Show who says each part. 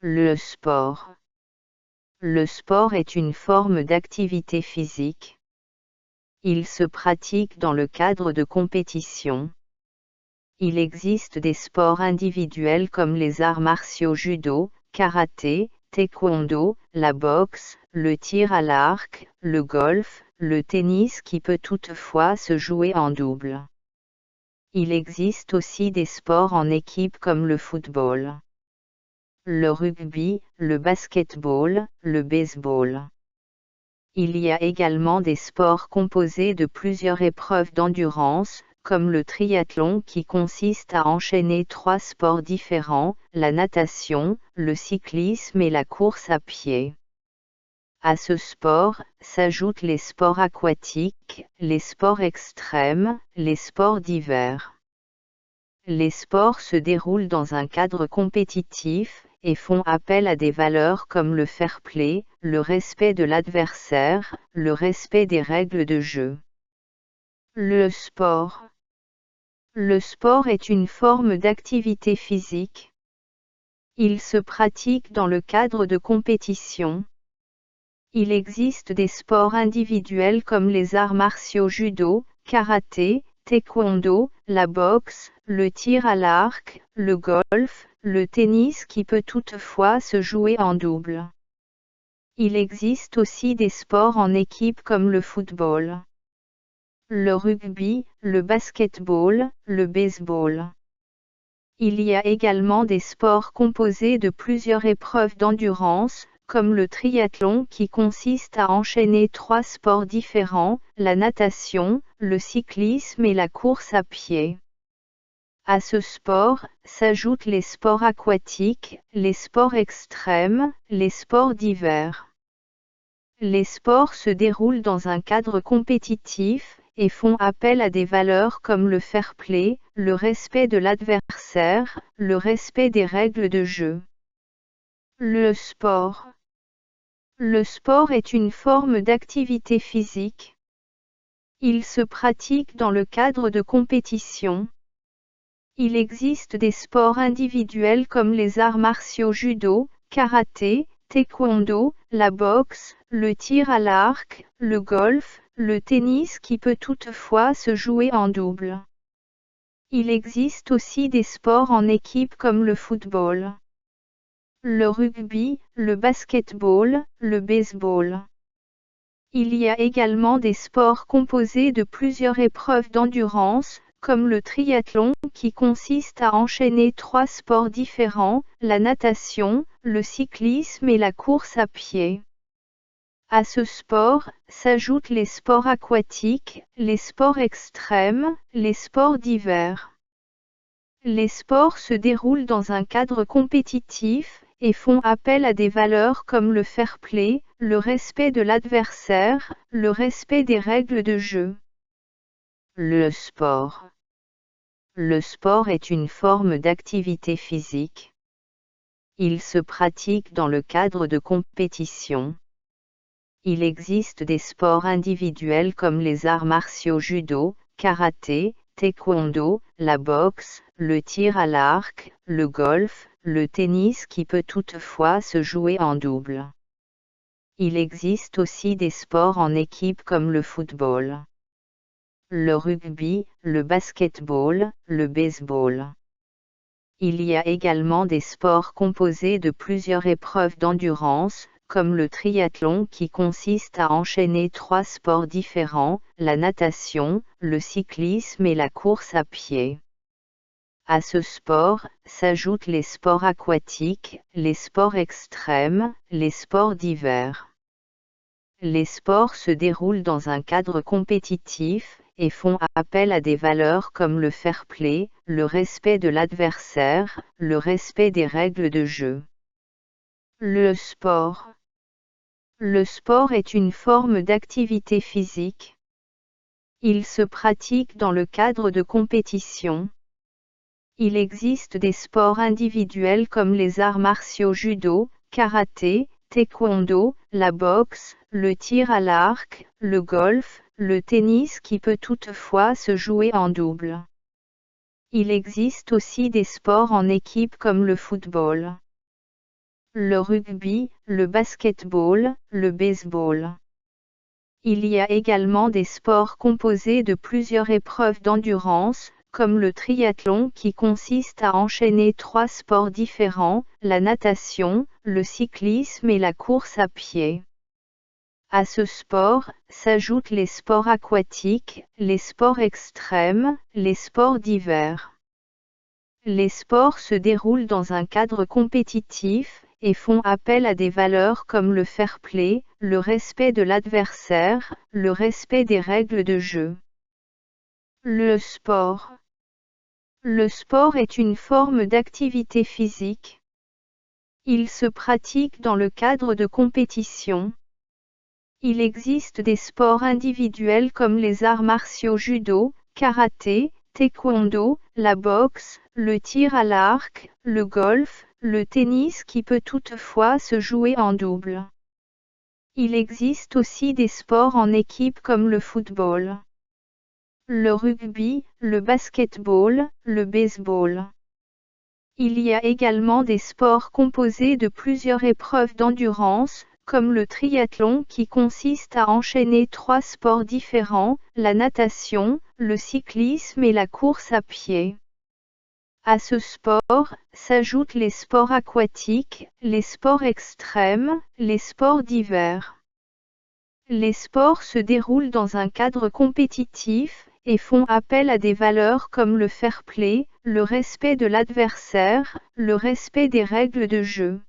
Speaker 1: Le sport. Le sport est une forme d'activité physique. Il se pratique dans le cadre de compétitions. Il existe des sports individuels comme les arts martiaux judo, karaté, taekwondo, la boxe, le tir à l'arc, le golf, le tennis qui peut toutefois se jouer en double. Il existe aussi des sports en équipe comme le football, le rugby, le basketball, le baseball. Il y a également des sports composés de plusieurs épreuves d'endurance, comme le triathlon qui consiste à enchaîner 3 sports différents, la natation, le cyclisme et la course à pied. À ce sport, s'ajoutent les sports aquatiques, les sports extrêmes, les sports d'hiver. Les sports se déroulent dans un cadre compétitif, et font appel à des valeurs comme le fair-play, le respect de l'adversaire, le respect des règles de jeu. Le sport. Le sport est une forme d'activité physique. Il se pratique dans le cadre de compétitions. Il existe des sports individuels comme les arts martiaux judo, karaté, taekwondo, la boxe, le tir à l'arc, le golf, le tennis qui peut toutefois se jouer en double. Il existe aussi des sports en équipe comme le football, le rugby, le basketball, le baseball. Il y a également des sports composés de plusieurs épreuves d'endurance, comme le triathlon qui consiste à enchaîner 3 sports différents, la natation, le cyclisme et la course à pied. À ce sport, s'ajoutent les sports aquatiques, les sports extrêmes, les sports d'hiver. Les sports se déroulent dans un cadre compétitif, et font appel à des valeurs comme le fair-play, le respect de l'adversaire, le respect des règles de jeu. Le sport. Le sport est une forme d'activité physique. Il se pratique dans le cadre de compétitions. Il existe des sports individuels comme les arts martiaux judo, karaté, taekwondo, la boxe, le tir à l'arc, le golf, le tennis qui peut toutefois se jouer en double. Il existe aussi des sports en équipe comme le football, le rugby, le basketball, le baseball. Il y a également des sports composés de plusieurs épreuves d'endurance, comme le triathlon qui consiste à enchaîner 3 sports différents, la natation, le cyclisme et la course à pied. À ce sport, s'ajoutent les sports aquatiques, les sports extrêmes, les sports d'hiver. Les sports se déroulent dans un cadre compétitif, et font appel à des valeurs comme le fair-play, le respect de l'adversaire, le respect des règles de jeu. Le sport. Le sport est une forme d'activité physique. Il se pratique dans le cadre de compétitions. Il existe des sports individuels comme les arts martiaux judo, karaté, taekwondo, la boxe, le tir à l'arc, le golf, le tennis qui peut toutefois se jouer en double. Il existe aussi des sports en équipe comme le football, le rugby, le basketball, le baseball. Il y a également des sports composés de plusieurs épreuves d'endurance, comme le triathlon qui consiste à enchaîner 3 sports différents, la natation, le cyclisme et la course à pied. À ce sport, s'ajoutent les sports aquatiques, les sports extrêmes, les sports d'hiver. Les sports se déroulent dans un cadre compétitif, et font appel à des valeurs comme le fair-play, le respect de l'adversaire, le respect des règles de jeu. Le sport. Le sport est une forme d'activité physique. Il se pratique dans le cadre de compétitions. Il existe des sports individuels comme les arts martiaux judo, karaté, taekwondo, la boxe, le tir à l'arc, le golf, le tennis qui peut toutefois se jouer en double. Il existe aussi des sports en équipe comme le football, le rugby, le basketball, le baseball. Il y a également des sports composés de plusieurs épreuves d'endurance, comme le triathlon qui consiste à enchaîner 3 sports différents, la natation, le cyclisme et la course à pied. À ce sport, s'ajoutent les sports aquatiques, les sports extrêmes, les sports d'hiver. Les sports se déroulent dans un cadre compétitif, et font appel à des valeurs comme le fair play, le respect de l'adversaire, le respect des règles de jeu. Le sport. Le sport est une forme d'activité physique. Il se pratique dans le cadre de compétition. Il existe des sports individuels comme les arts martiaux judo, karaté, taekwondo, la boxe, le tir à l'arc, le golf, le tennis qui peut toutefois se jouer en double. Il existe aussi des sports en équipe comme le football, le rugby, le basketball, le baseball. Il y a également des sports composés de plusieurs épreuves d'endurance, comme le triathlon qui consiste à enchaîner 3 sports différents, la natation, le cyclisme et la course à pied. À ce sport, s'ajoutent les sports aquatiques, les sports extrêmes, les sports d'hiver. Les sports se déroulent dans un cadre compétitif, et font appel à des valeurs comme le fair play, le respect de l'adversaire, le respect des règles de jeu.